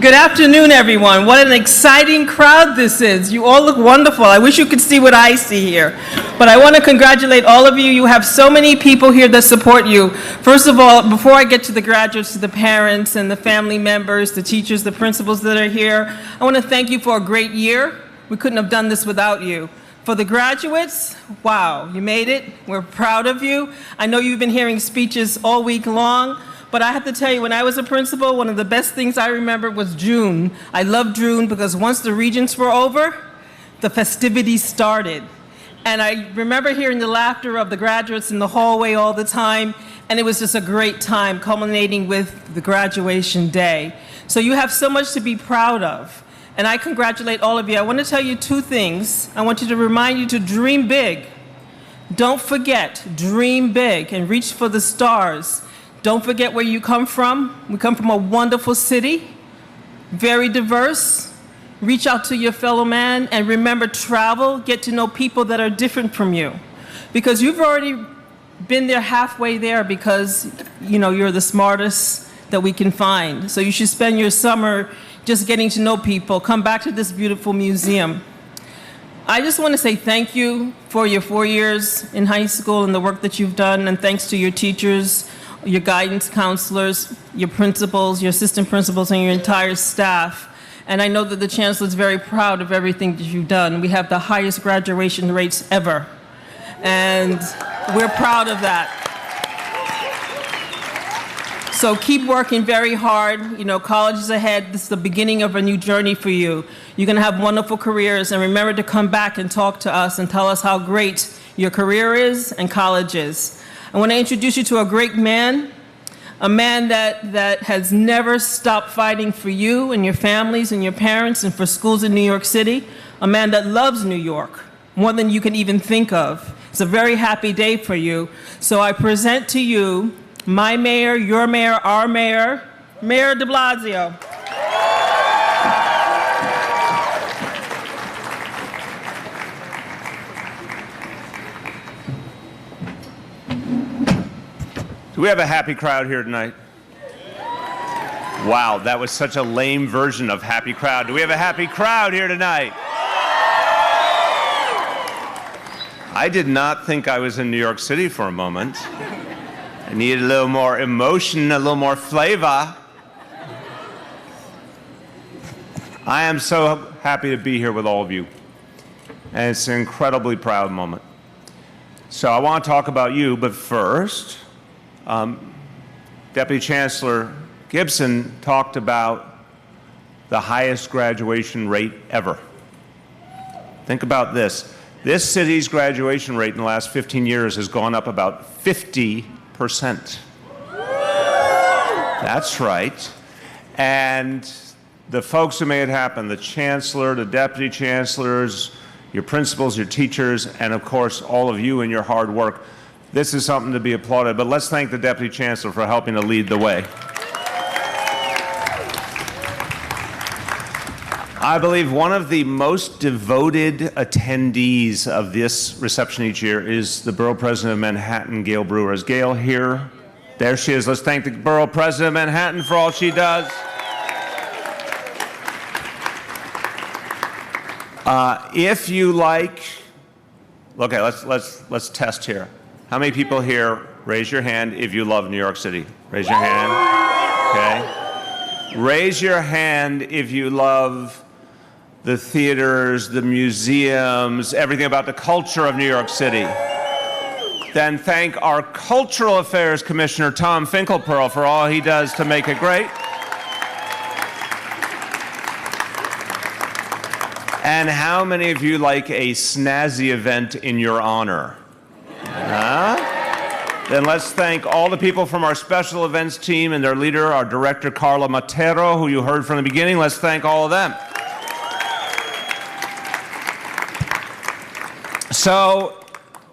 Good afternoon, everyone. What an exciting crowd this is. You all look wonderful. I wish you could see what I see here. But I want to congratulate all of you. You have so many people here that support you. First of all, before I get to the graduates, to the parents and the family members, the teachers, the principals that are here, I want to thank you for a great year. We couldn't have done this without you. For the graduates, wow, you made it. We're proud of you. I know you've been hearing speeches all week long. But I have to tell you, when I was a principal, one of the best things I remember was June. I loved June because once the regents were over, the festivities started. And I remember hearing the laughter of the graduates in the hallway all the time, and it was just a great time, culminating with the graduation day. So you have so much to be proud of, and I congratulate all of you. I want to tell you two things. I want you to remind you to dream big. Don't forget, dream big and reach for the stars. Don't forget where you come from. We come from a wonderful city, very diverse. Reach out to your fellow man, and remember, travel, get to know people that are different from you. Because you've already been there halfway there because, you know, you're the smartest that we can find. So you should spend your summer just getting to know people. Come back to this beautiful museum. I just want to say thank you for your 4 years in high school and the work that you've done, and thanks to your teachers, your guidance counselors, your principals, your assistant principals, and your entire staff. And I know that the Chancellor is very proud of everything that you've done. We have the highest graduation rates ever, and we're proud of that. So keep working very hard. You know, college is ahead. This is the beginning of a new journey for you. You're going to have wonderful careers, and remember to come back and talk to us and tell us how great your career is and college is. I want to introduce you to a great man, a man that has never stopped fighting for you and your families and your parents and for schools in New York City, a man that loves New York more than you can even think of. It's a very happy day for you. So I present to you my mayor, your mayor, our mayor, Mayor de Blasio. Do we have a happy crowd here tonight? Wow, that was such a lame version of happy crowd. Do we have a happy crowd here tonight? I did not think I was in New York City for a moment. I needed a little more emotion, a little more flavor. I am so happy to be here with all of you. And it's an incredibly proud moment. So I want to talk about you, but first, Deputy Chancellor Gibson talked about the highest graduation rate ever. Think about this. This city's graduation rate in the last 15 years has gone up about 50%. That's right. And the folks who made it happen, the chancellor, the deputy chancellors, your principals, your teachers, and of course all of you and your hard work. This is something to be applauded, but let's thank the Deputy Chancellor for helping to lead the way. I believe one of the most devoted attendees of this reception each year is the Borough President of Manhattan, Gail Brewer. Is Gail here? There she is. Let's thank the Borough President of Manhattan for all she does. If you like, okay, let's test here. How many people here, raise your hand if you love New York City? Raise your hand, okay? Raise your hand if you love the theaters, the museums, everything about the culture of New York City. Then thank our Cultural Affairs Commissioner, Tom Finkelpearl, for all he does to make it great. And how many of you like a snazzy event in your honor? Then let's thank all the people from our special events team and their leader, our director, Carla Matero, who you heard from the beginning. Let's thank all of them. So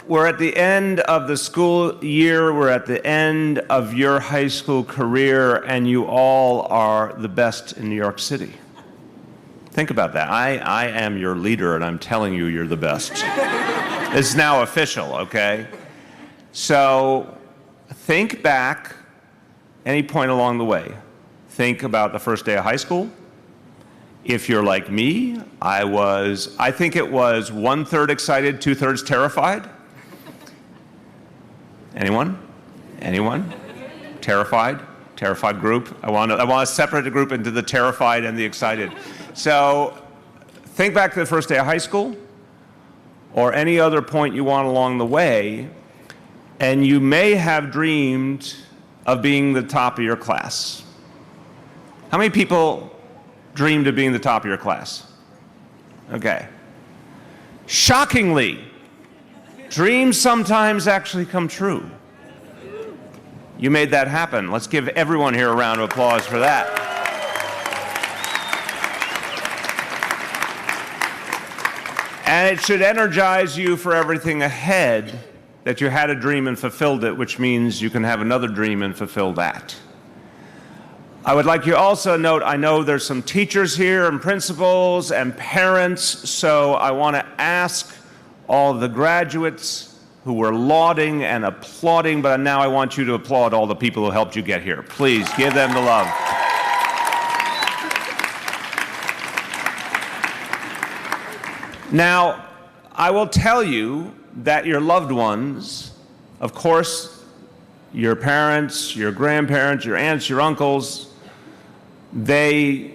we're at the end of the school year. We're at the end of your high school career, and you all are the best in New York City. Think about that. I am your leader, and I'm telling you you're the best. It's now official, okay? So think back any point along the way. Think about the first day of high school. If you're like me, I think it was 1/3 excited, 2/3 terrified. Anyone? Anyone? Terrified? Terrified group? I want to separate the group into the terrified and the excited. So think back to the first day of high school or any other point you want along the way, and you may have dreamed of being the top of your class. How many people dreamed of being the top of your class? Okay. Shockingly, dreams sometimes actually come true. You made that happen. Let's give everyone here a round of applause for that. And it should energize you for everything ahead that you had a dream and fulfilled it, which means you can have another dream and fulfill that. I would like you also to note, I know there's some teachers here and principals and parents, so I want to ask all the graduates who were lauding and applauding, but now I want you to applaud all the people who helped you get here. Please give them the love. Now, I will tell you that your loved ones, of course, your parents, your grandparents, your aunts, your uncles, they,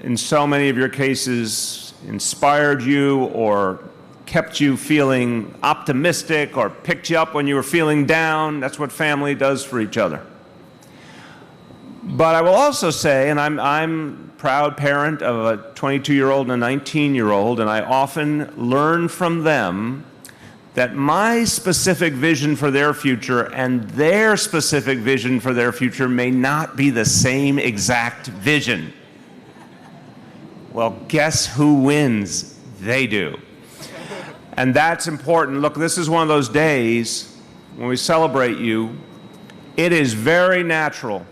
in so many of your cases, inspired you or kept you feeling optimistic or picked you up when you were feeling down. That's what family does for each other. But I will also say, and I'm a proud parent of a 22-year-old and a 19-year-old, and I often learn from them that my specific vision for their future and their specific vision for their future may not be the same exact vision. Well, guess who wins? They do. And that's important. Look, this is one of those days when we celebrate you. It is very natural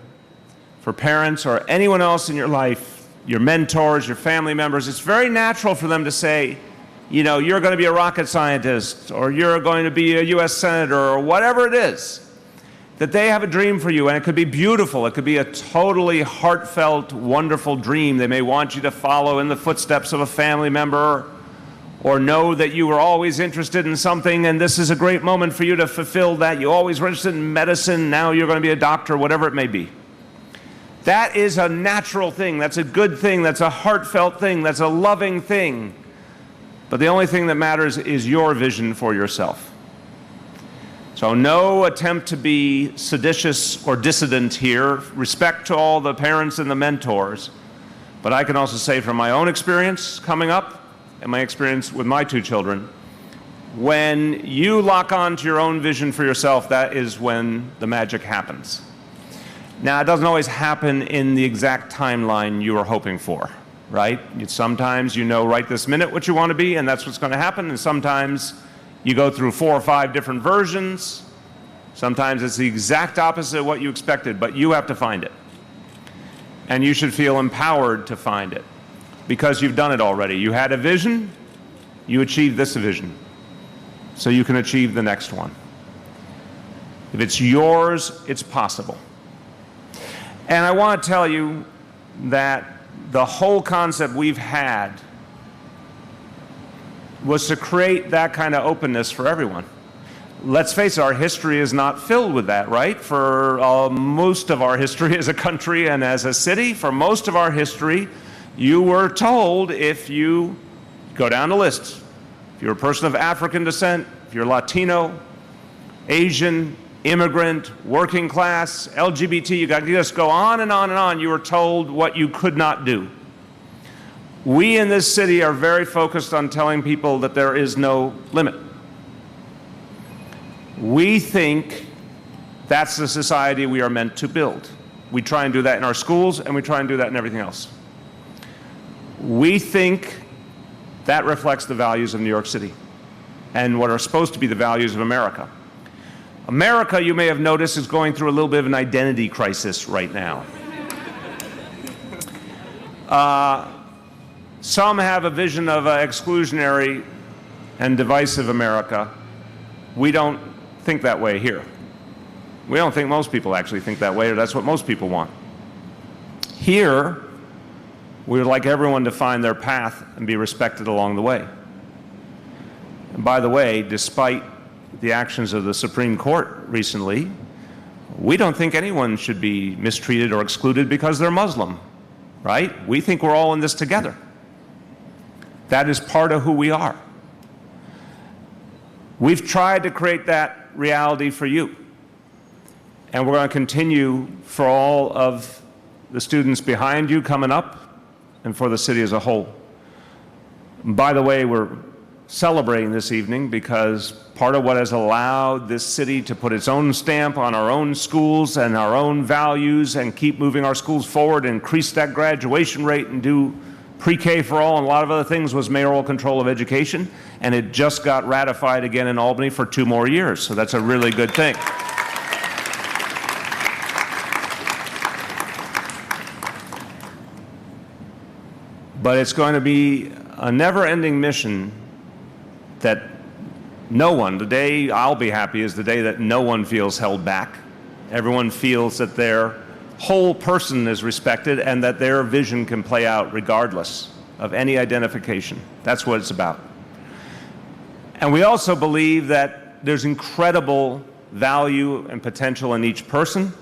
for parents or anyone else in your life, your mentors, your family members, it's very natural for them to say, you know, you're going to be a rocket scientist, or you're going to be a U.S. senator, or whatever it is, that they have a dream for you, and it could be beautiful. It could be a totally heartfelt, wonderful dream. They may want you to follow in the footsteps of a family member, or know that you were always interested in something, and this is a great moment for you to fulfill that. You always were interested in medicine, now you're going to be a doctor, whatever it may be. That is a natural thing. That's a good thing. That's a heartfelt thing. That's a loving thing. But the only thing that matters is your vision for yourself. So no attempt to be seditious or dissident here. Respect to all the parents and the mentors. But I can also say from my own experience coming up and my experience with my two children, when you lock on to your own vision for yourself, that is when the magic happens. Now, it doesn't always happen in the exact timeline you were hoping for, right? Sometimes you know right this minute what you want to be, and that's what's going to happen, and sometimes you go through 4 or 5 different versions. Sometimes it's the exact opposite of what you expected, but you have to find it. And you should feel empowered to find it, because you've done it already. You had a vision, you achieved this vision, so you can achieve the next one. If it's yours, it's possible. And I want to tell you that the whole concept we've had was to create that kind of openness for everyone. Let's face it, our history is not filled with that, right? For most of our history as a country and as a city, for most of our history, you were told, if you go down the list, if you're a person of African descent, if you're Latino, Asian, immigrant, working class, LGBT, you just go on and on and on. You were told what you could not do. We in this city are very focused on telling people that there is no limit. We think that's the society we are meant to build. We try and do that in our schools, and we try and do that in everything else. We think that reflects the values of New York City and what are supposed to be the values of America. America, you may have noticed, is going through a little bit of an identity crisis right now. Some have a vision of an exclusionary and divisive America. We don't think that way here. We don't think most people actually think that way, or that's what most people want. Here, We would like everyone to find their path and be respected along the way. And by the way, despite the actions of the Supreme Court recently, we don't think anyone should be mistreated or excluded because they're Muslim, right? We think we're all in this together. That is part of who we are. We've tried to create that reality for you, and we're going to continue for all of the students behind you coming up and for the city as a whole. By the way, we're celebrating this evening because part of what has allowed this city to put its own stamp on our own schools and our own values and keep moving our schools forward, increase that graduation rate and do pre-K for all and a lot of other things was mayoral control of education, and it just got ratified again in Albany for 2 more years, so that's a really good thing. But it's going to be a never-ending mission that no one, the day I'll be happy is the day that no one feels held back. Everyone feels that their whole person is respected and that their vision can play out regardless of any identification. That's what it's about. And we also believe that there's incredible value and potential in each person.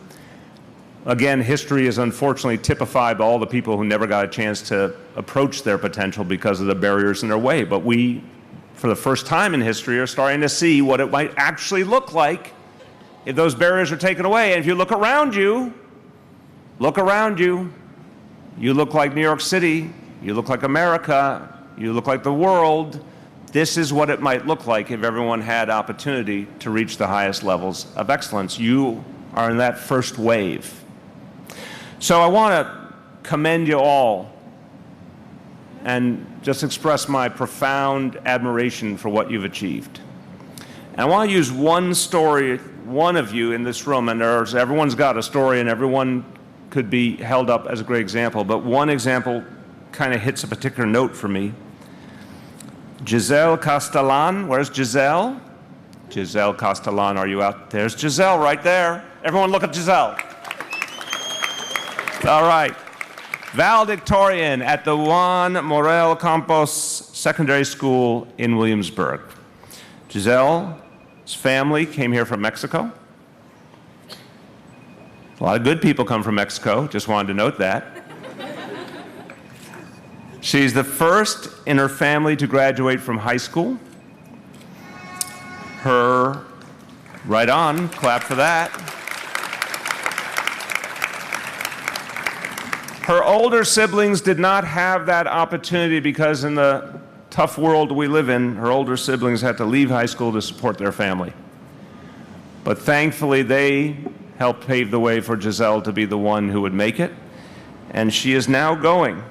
Again, history is unfortunately typified by all the people who never got a chance to approach their potential because of the barriers in their way. But we, for the first time in history, are starting to see what it might actually look like if those barriers are taken away. And if you look around you, you look like New York City, you look like America, you look like the world. This is what it might look like if everyone had opportunity to reach the highest levels of excellence. You are in that first wave. So I want to commend you all and just express my profound admiration for what you've achieved. And I want to use one story, one of you in this room, and everyone's got a story and everyone could be held up as a great example, but one example kind of hits a particular note for me. Giselle Castellan, where's Giselle? Giselle Castellan, are you out? There's Giselle right there. Everyone look at Giselle. All right. Valedictorian at the Juan Morel Campos Secondary School in Williamsburg. Giselle's family came here from Mexico. A lot of good people come from Mexico, just wanted to note that. She's the first in her family to graduate from high school. Right on, clap for that. Her older siblings did not have that opportunity because in the tough world we live in, her older siblings had to leave high school to support their family. But thankfully, they helped pave the way for Giselle to be the one who would make it. And she is now going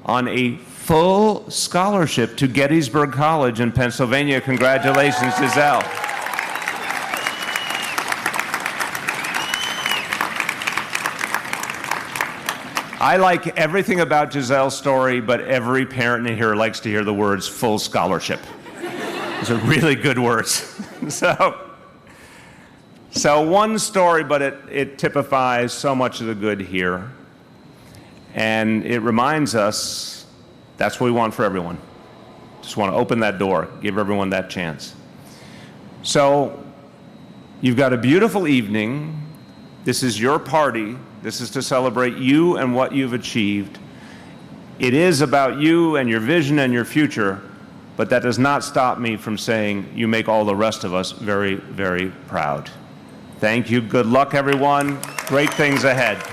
on a full scholarship to Gettysburg College in Pennsylvania. Congratulations, Giselle. I like everything about Giselle's story, but every parent in here likes to hear the words full scholarship. Those are really good words. So one story, but it typifies so much of the good here. And it reminds us that's what we want for everyone. Just want to open that door, give everyone that chance. So you've got a beautiful evening. This is your party. This is to celebrate you and what you've achieved. It is about you and your vision and your future, but that does not stop me from saying you make all the rest of us very, very proud. Thank you. Good luck, everyone. Great things ahead.